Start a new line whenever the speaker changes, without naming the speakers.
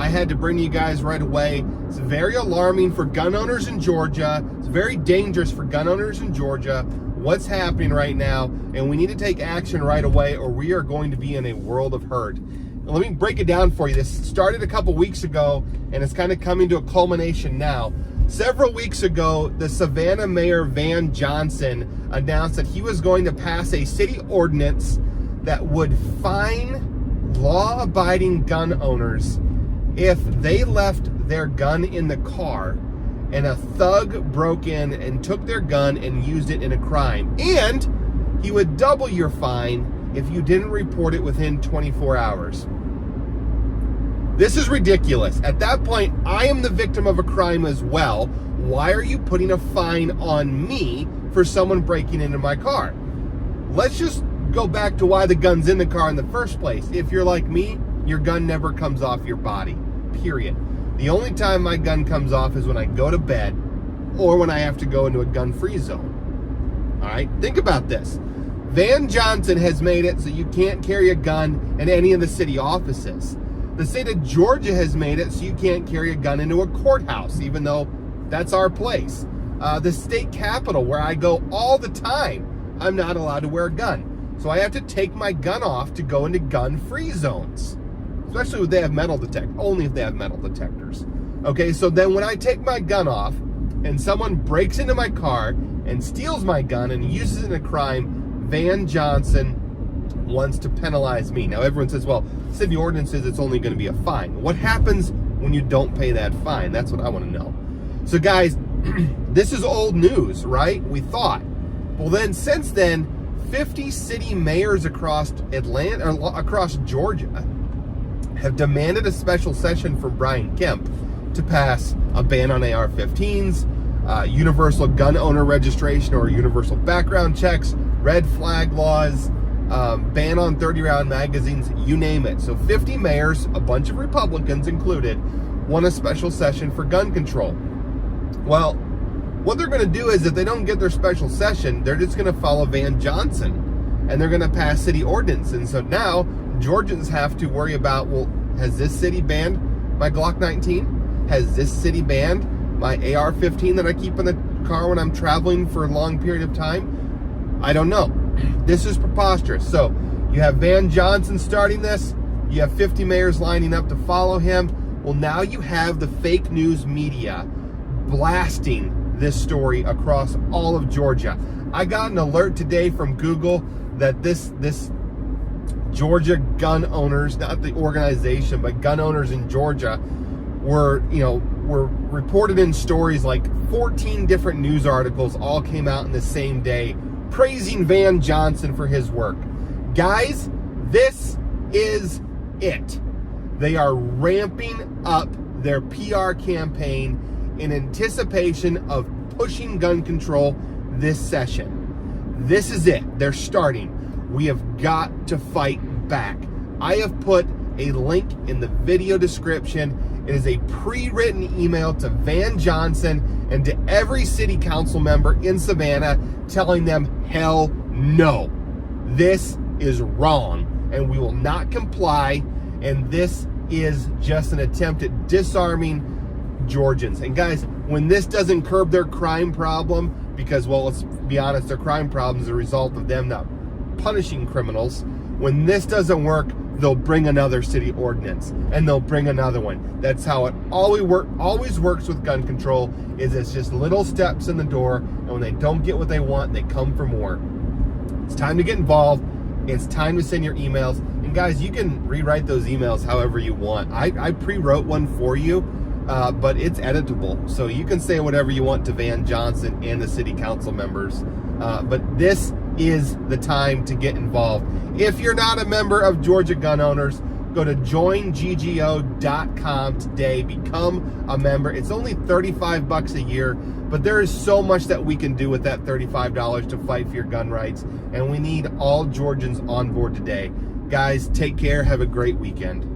I had to bring you guys right away. It's very alarming for gun owners in Georgia. It's very dangerous for gun owners in Georgia. What's happening right now, and we need to take action right away or we are going to be in a world of hurt. Let me break it down for you. This started a couple weeks ago, and it's kind of coming to a culmination now. Several weeks ago, the Savannah Mayor Van Johnson announced that he was going to pass a city ordinance that would fine law-abiding gun owners if they left their gun in the car and a thug broke in and took their gun and used it in a crime. And he would double your fine if you didn't report it within 24 hours. This is ridiculous. At that point, I am the victim of a crime as well. Why are you putting a fine on me for someone breaking into my car? Let's just go back to why the gun's in the car in the first place. If you're like me, your gun never comes off your body, period. The only time my gun comes off is when I go to bed or when I have to go into a gun-free zone. All right, think about this. Van Johnson has made it so you can't carry a gun in any of the city offices. The state of Georgia has made it so you can't carry a gun into a courthouse, even though that's our place. The state capitol, where I go all the time, I'm not allowed to wear a gun. So I have to take my gun off to go into gun-free zones. Especially if they have metal detectors, only if they have metal detectors. Okay, so then when I take my gun off and someone breaks into my car and steals my gun and uses it in a crime, Van Johnson wants to penalize me. Now everyone says, well, city ordinance says it's only going to be a fine. What happens when you don't pay that fine? That's what I want to know. So guys, this is old news, right? We thought. Well then, since then, 50 city mayors across Atlanta, or across Georgia, have demanded a special session from Brian Kemp to pass a ban on AR-15s, universal gun owner registration or universal background checks, red flag laws, ban on 30-round magazines, you name it. So 50 mayors, a bunch of Republicans included, want a special session for gun control. Well, what they're going to do is if they don't get their special session, they're just going to follow Van Johnson and they're going to pass city ordinance. And so now Georgians have to worry about, well, has this city banned my Glock 19? Has this city banned my AR-15 that I keep in the car when I'm traveling for a long period of time? I don't know. This is preposterous. So you have Van Johnson starting this. You have 50 mayors lining up to follow him. Well, now you have the fake news media blasting this story across all of Georgia. I got an alert today from Google that this Georgia gun owners, not the organization, but gun owners in Georgia were reported in stories. Like 14 different news articles all came out in the same day praising Van Johnson for his work. Guys, this is it. They are ramping up their PR campaign in anticipation of pushing gun control this session. This is it. They're starting. We have got to fight back. I have put a link in the video description. It is a pre-written email to Van Johnson and to every city council member in Savannah telling them, hell no. This is wrong and we will not comply, and this is just an attempt at disarming Georgians. And guys, when this doesn't curb their crime problem, because, well, let's be honest, their crime problem is a result of them not punishing criminals. When this doesn't work, they'll bring another city ordinance and they'll bring another one. That's how it always works with gun control. Is it's just little steps in the door, and when they don't get what they want, they come for more. It's time to get involved. It's time to send your emails. And guys, you can rewrite those emails however you want. I pre-wrote one for you, but it's editable. So you can say whatever you want to Van Johnson and the city council members. But this is the time to get involved. If you're not a member of Georgia Gun Owners, go to joinggo.com today. Become a member. It's only $35 a year, but there is so much that we can do with that $35 to fight for your gun rights, and we need all Georgians on board today. Guys, take care. Have a great weekend.